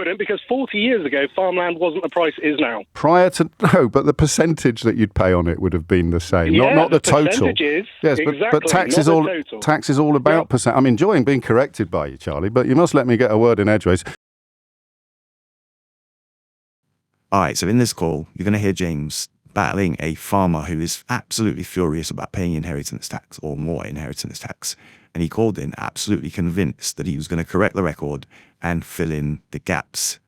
wouldn't, because 40 years ago, farmland wasn't the price it is now. No, but the percentage that you'd pay on it would have been the same, not the total. Percentages, yes, exactly, but tax is all total. Tax is all about percent. I'm enjoying being corrected by you, Charlie, but you must let me get a word in edgeways. All right, so in this call, you're going to hear James battling a farmer who is absolutely furious about paying inheritance tax or more inheritance tax. And he called in absolutely convinced that he was going to correct the record and fill in the gaps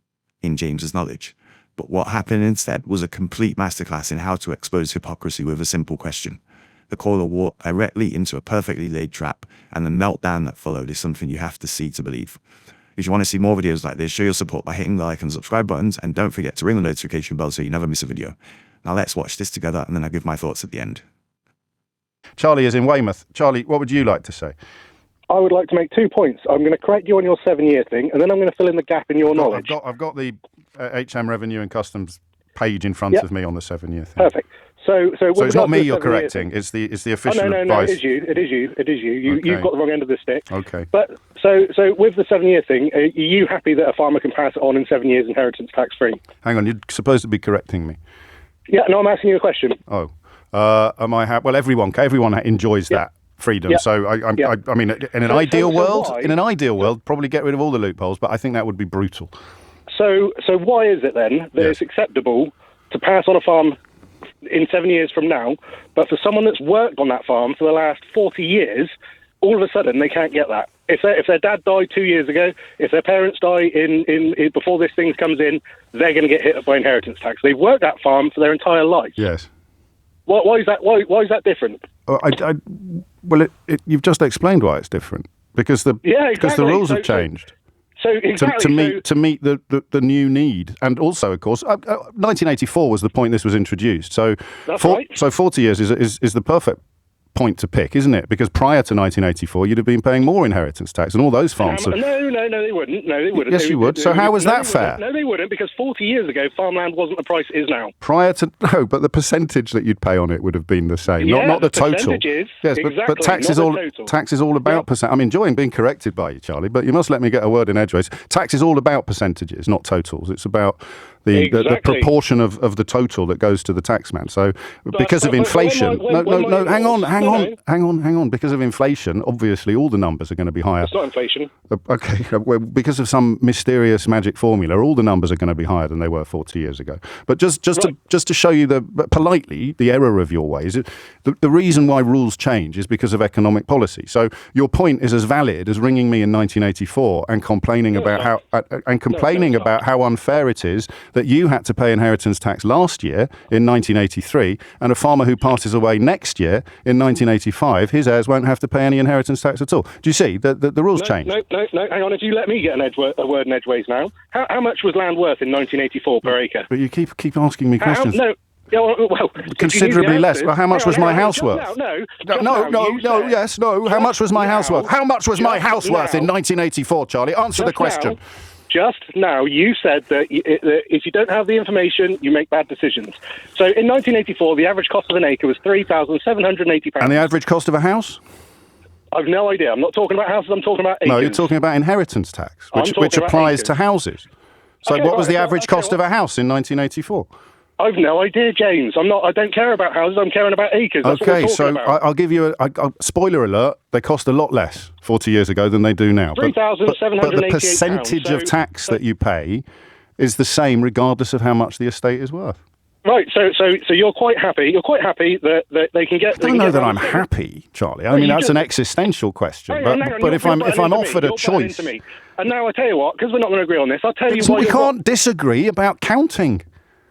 in James's knowledge. But what happened instead was a complete masterclass in how to expose hypocrisy with a simple question. The caller walked directly into a perfectly laid trap, and the meltdown that followed is something you have to see to believe. If you want to see more videos like this, show your support by hitting the like and subscribe buttons, and don't forget to ring the notification bell so you never miss a video. Now let's watch this together, and then I'll give my thoughts at the end. Charlie is in Weymouth. Charlie, what would you like to say? I would like to make 2 points. I'm going to correct you on your 7-year thing, and then I'm going to fill in the gap in your knowledge. I've got the HM Revenue and Customs page in front of me on the 7-year thing. Perfect. So it's not me you're correcting. It's the official advice. No, it is you. Okay. You've got the wrong end of the stick. Okay. But so with the 7-year thing, are you happy that a farmer can pass it on in 7 years inheritance tax free? Hang on, you're supposed to be correcting me. Yeah, no, I'm asking you a question. Oh, am I happy? Well, everyone enjoys that freedom. So I mean, in an ideal world, probably get rid of all the loopholes. But I think that would be brutal. So why is it then that it's acceptable to pass on a farm in 7 years from now, but for someone that's worked on that farm for the last 40 years, all of a sudden they can't get that? If their dad died 2 years ago, if their parents die in before this thing comes in, they're going to get hit by inheritance tax. They've worked that farm for their entire life. Yes. Why is that? Why is that different? Well, you've just explained why it's different because the rules have changed. So exactly to meet the new need, and also, of course, 1984 was the point this was introduced. So that's right. So 40 years is the perfect point to pick, isn't it? Because prior to 1984, you'd have been paying more inheritance tax, and all those farms. No, they wouldn't. No, they wouldn't. Yes, you would. So how was that fair? No, they wouldn't, because 40 years ago, farmland wasn't the price it is now. But the percentage that you'd pay on it would have been the same, not the total. Yes, exactly, but tax is all about percent. I'm enjoying being corrected by you, Charlie, but you must let me get a word in edgeways. Tax is all about percentages, not totals. It's about the proportion of the total that goes to the taxman. So because of inflation, hang on. Because of inflation, obviously all the numbers are going to be higher. It's not inflation. Okay, well, because of some mysterious magic formula, all the numbers are going to be higher than they were 40 years ago. But just to show you politely the error of your ways, the reason why rules change is because of economic policy. So your point is as valid as ringing me in 1984 and complaining about how unfair it is that you had to pay inheritance tax last year in 1983, and a farmer who passes away next year in 1985, his heirs won't have to pay any inheritance tax at all. Do you see? The rules change. No, hang on. If you let me get a word in edgeways now, how much was land worth in 1984 per acre? But you keep asking me questions. Well, considerably less. Well, how much was my house worth? How much was my house worth? How much was my house worth in 1984, Charlie? Answer the question. Just now, you said that if you don't have the information, you make bad decisions. So in 1984, the average cost of an acre was £3,780. And the average cost of a house? I've no idea. I'm not talking about houses, I'm talking about acres. No, you're talking about inheritance tax, which applies to houses. So what was the average cost of a house in 1984? I've no idea, James. I don't care about houses. I'm caring about acres. That's okay, what we're about. I'll give you a spoiler alert. They cost a lot less 40 years ago than they do now. But the percentage of tax that you pay is the same regardless of how much the estate is worth. Right. So you're quite happy. You're quite happy that they can get. I don't know that I'm happy, Charlie. I mean, that's an existential question. But if I'm offered a choice, and now I tell you what, because we're not going to agree on this, I'll tell you why we can't disagree about counting.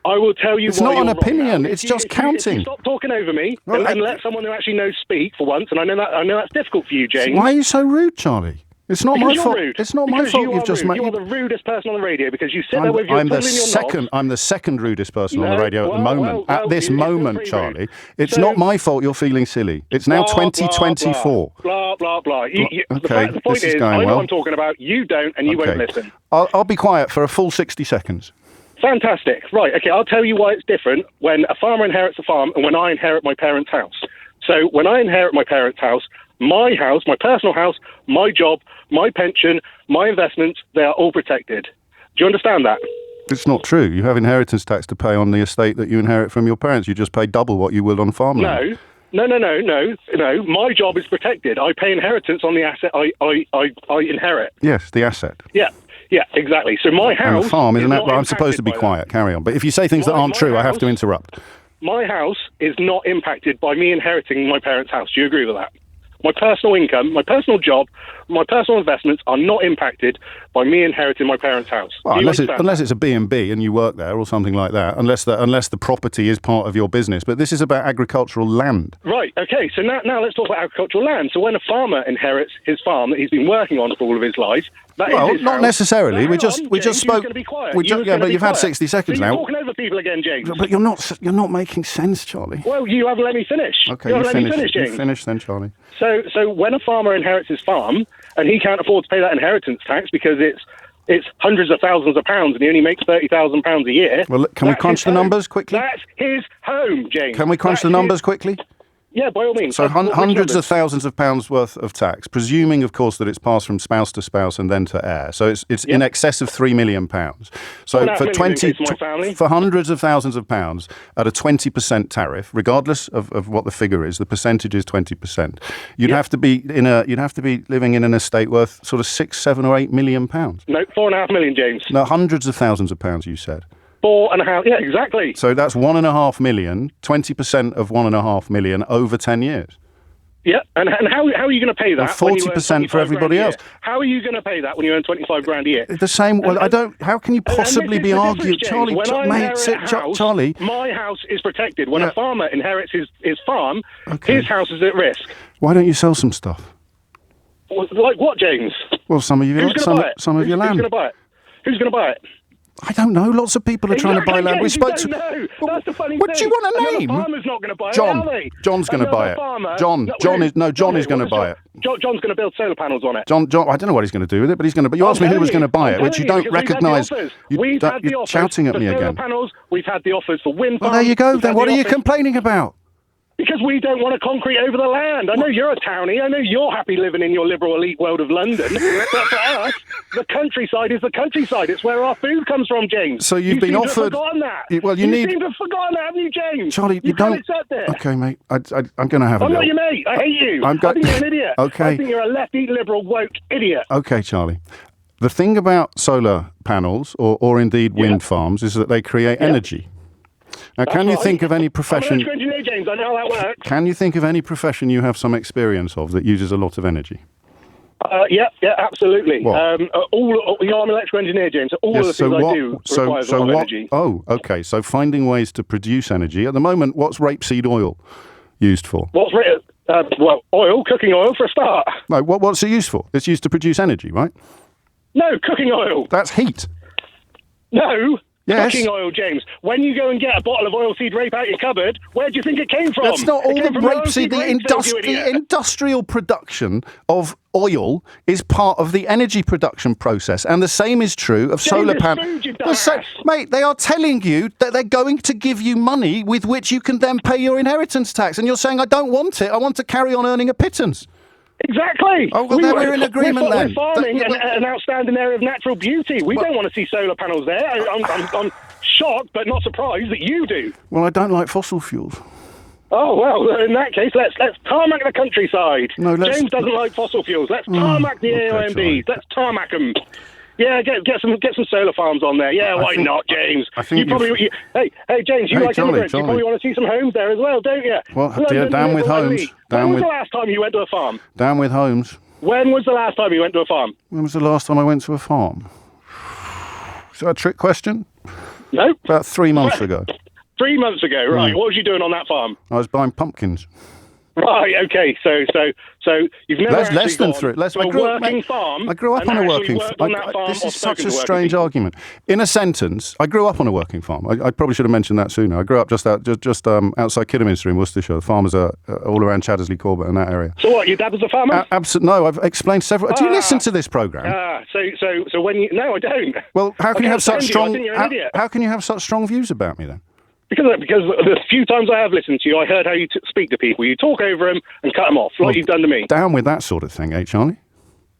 I will tell you. It's not an opinion. It's just counting. If you stop talking over me and let someone who actually knows speak for once, and I know that's difficult for you, James. Why are you so rude, Charlie? It's not my fault. It's not my fault. You've just made. You are the rudest person on the radio because you sit there with your I'm the second rudest person on the radio at the moment. At this moment, Charlie, it's not my fault you're feeling silly. It's now 2024. Blah blah blah. Okay, the point is, I know what I'm talking about. You don't, and you won't listen. I'll be quiet for a full 60 seconds. Fantastic. Right, okay, I'll tell you why it's different when a farmer inherits a farm and when I inherit my parents' house. So when I inherit my parents' house, my personal house, my job, my pension, my investments, they are all protected. you understand that? It's not true. You have inheritance tax to pay on the estate that you inherit from your parents. You just pay double what you would on farmland. No. My job is protected. I pay inheritance on the asset I inherit. Yes, the asset. Yeah, exactly. So my house... And the farm, isn't that? not Well, I'm supposed to be impacted by quiet. Carry on. But if you say things that aren't true, I have to interrupt. My house is not impacted by me inheriting my parents' house. Do you agree with that? My personal income, my personal job, my personal investments are not impacted by me inheriting my parents' house. Well, unless it's a B&B and you work there or something like that, unless the property is part of your business. But this is about agricultural land. Right, okay, so now let's talk about agricultural land. So when a farmer inherits his farm that he's been working on for all of his life, that is his not house. necessarily. Now, We just spoke. Going to be quiet. But you've had 60 seconds so now. You're talking over people again, James. But you're not making sense, Charlie. Well, you haven't let me finish. Okay, you haven't let me finish, James. You finish then, Charlie. So when a farmer inherits his farm and he can't afford to pay that inheritance tax because it's hundreds of thousands of pounds and he only makes £30,000 a year. Well, can we crunch the numbers quickly? That's his home, James. Can we crunch the numbers quickly? Yeah, by all means. So hundreds of thousands of pounds worth of tax, presuming, of course, that it's passed from spouse to spouse and then to heir. So it's in excess of £3 million. So for hundreds of thousands of pounds at a 20% tariff, regardless of what the figure is, the percentage is 20%. You'd have to be living in an estate worth sort of £6, £7, or £8 million. No, 4.5 million, James. No, hundreds of thousands of pounds. You said. 4.5, yeah, exactly. So that's 1.5 million, 20% of 1.5 million over 10 years. Yeah, and how are you going to pay that? 40% for everybody else. How are you going to pay that when you earn 25 grand a year? The same. Well, I don't. How can you possibly be arguing, Charlie? Charlie, my house is protected. When a farmer inherits his farm, his house is at risk. Why don't you sell some stuff? Like what, James? Well, some of your land. Who's going to buy it? Who's going to buy it? I don't know. Lots of people are trying to buy land. We spoke to. That's the funny thing. What do you want to name? Farmer's not going to buy it. John's going to buy it. John is going to buy it. John's going to build solar panels on it. John. I don't know what he's going to do with it, but he's going to. But you asked me who was going to buy it, which you don't recognise. You're shouting at me again. Panels. We've had the offers for wind farms. Well, there you go. Then what are you complaining about? Because we don't want to concrete over the land. I know you're a townie. I know you're happy living in your liberal elite world of London. But for us, the countryside is the countryside. It's where our food comes from, James. So you've been offered. To have forgotten that. You seem to have forgotten that, haven't you, James? Charlie, you don't. Okay, mate. I'm going to have a I'm not your mate. I hate you. I think you're an idiot. Okay. I think you're a lefty, liberal, woke idiot. Okay, Charlie. The thing about solar panels or indeed wind farms is that they create energy. Now, can you think of any profession? I'm an electrical engineer, James. I know how that works. Can you think of any profession you have some experience of that uses a lot of energy? Yeah, absolutely. I'm an electrical engineer, James. So all of the things I do requires a lot of energy. Oh, okay. So finding ways to produce energy. At the moment, what's rapeseed oil used for? Oil, cooking oil for a start. No, what's it used for? It's used to produce energy, right? No, cooking oil. That's heat. No. Yes. Cooking oil, James. When you go and get a bottle of oilseed rape out your cupboard, where do you think it came from? That's not all the rapeseed. The industrial production of oil is part of the energy production process, and the same is true of solar panels. Mate, they are telling you that they're going to give you money with which you can then pay your inheritance tax, and you're saying, I don't want it. I want to carry on earning a pittance. Exactly. Oh, well, then we're in agreement then. We're farming an outstanding area of natural beauty. We don't want to see solar panels there. I'm shocked, but not surprised that you do. Well, I don't like fossil fuels. Oh, well, in that case, let's tarmac the countryside. No, James doesn't like fossil fuels. Let's tarmac the AOMBs. Let's tarmac them. Yeah, get some solar farms on there. Yeah, why not, James? Hey, James, you like immigrants. You probably want to see some homes there as well, don't you? Well, down with homes. When was the last time you went to a farm? Down with homes. When was the last time you went to a farm? When was the last time I went to a farm? Is that a trick question? No. About 3 months ago. 3 months ago, right. What was you doing on that farm? I was buying pumpkins. Right, okay, so you've never less than three. Farm. I grew up on a working farm. This is such a strange argument. In a sentence, I grew up on a working farm. I probably should have mentioned that sooner. I grew up just outside Kidderminster in Worcestershire. The farmers are all around Chaddesley, Corbett and that area. So what, your dad was a farmer? No, I've explained several. Do you listen to this programme? So when you... No, I don't. Well, how can you have such strong... How can you have such strong views about me then? Because the few times I have listened to you, I heard how you speak to people. You talk over them and cut them off, like you've done to me. Down with that sort of thing, Charlie?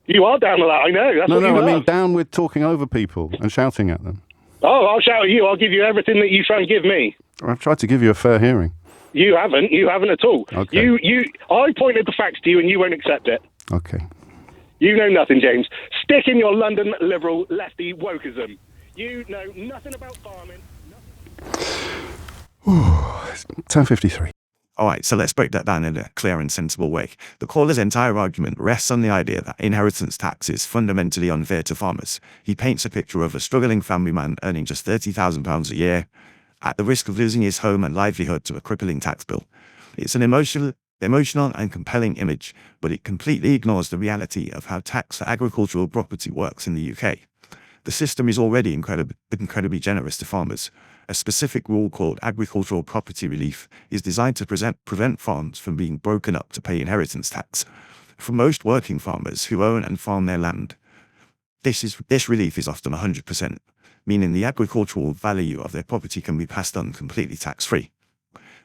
You are down with that, I know. That's what you I love. mean down with talking over people and shouting at them. Oh, I'll shout at you. I'll give you everything that you try and give me. I've tried to give you a fair hearing. You haven't. You haven't at all. Okay. I pointed the facts to you and you won't accept it. Okay. You know nothing, James. Stick in your London liberal lefty wokeism. You know nothing about farming. 10:53. All right, so let's break that down in a clear and sensible way. The caller's entire argument rests on the idea that inheritance tax is fundamentally unfair to farmers. He paints a picture of a struggling family man earning just £30,000 a year, at the risk of losing his home and livelihood to a crippling tax bill. It's an emotional and compelling image, but it completely ignores the reality of how tax for agricultural property works in the UK. The system is already incredibly generous to farmers. A specific rule called agricultural property relief is designed to prevent farms from being broken up to pay inheritance tax. For most working farmers who own and farm their land, this relief is often 100%, meaning the agricultural value of their property can be passed on completely tax-free.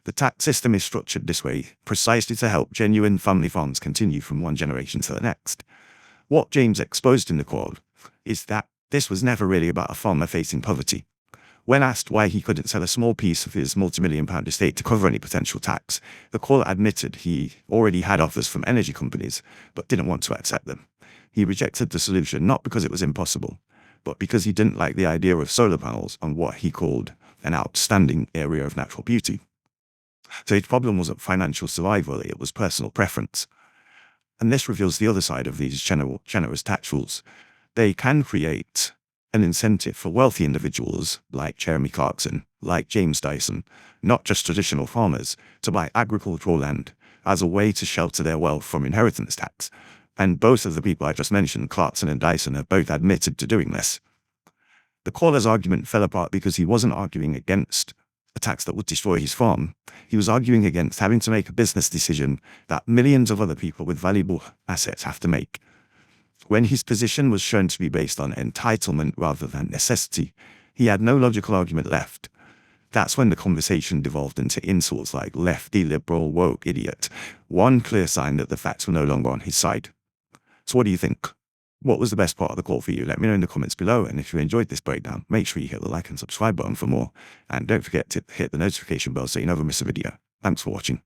The tax system is structured this way precisely to help genuine family farms continue from one generation to the next. What James exposed in the quote is that this was never really about a farmer facing poverty. When asked why he couldn't sell a small piece of his multi-million-pound estate to cover any potential tax, the caller admitted he already had offers from energy companies, but didn't want to accept them. He rejected the solution not because it was impossible, but because he didn't like the idea of solar panels on what he called an outstanding area of natural beauty. So his problem wasn't financial survival, it was personal preference. And this reveals the other side of these generous tax rules. They can create an incentive for wealthy individuals like Jeremy Clarkson, like James Dyson, not just traditional farmers, to buy agricultural land as a way to shelter their wealth from inheritance tax. And both of the people I just mentioned, Clarkson and Dyson, have both admitted to doing this. The caller's argument fell apart because he wasn't arguing against a tax that would destroy his farm. He was arguing against having to make a business decision that millions of other people with valuable assets have to make. When his position was shown to be based on entitlement rather than necessity, he had no logical argument left. That's when the conversation devolved into insults like lefty, liberal, woke, idiot. One clear sign that the facts were no longer on his side. So what do you think? What was the best part of the call for you? Let me know in the comments below. And if you enjoyed this breakdown, make sure you hit the like and subscribe button for more. And don't forget to hit the notification bell so you never miss a video. Thanks for watching.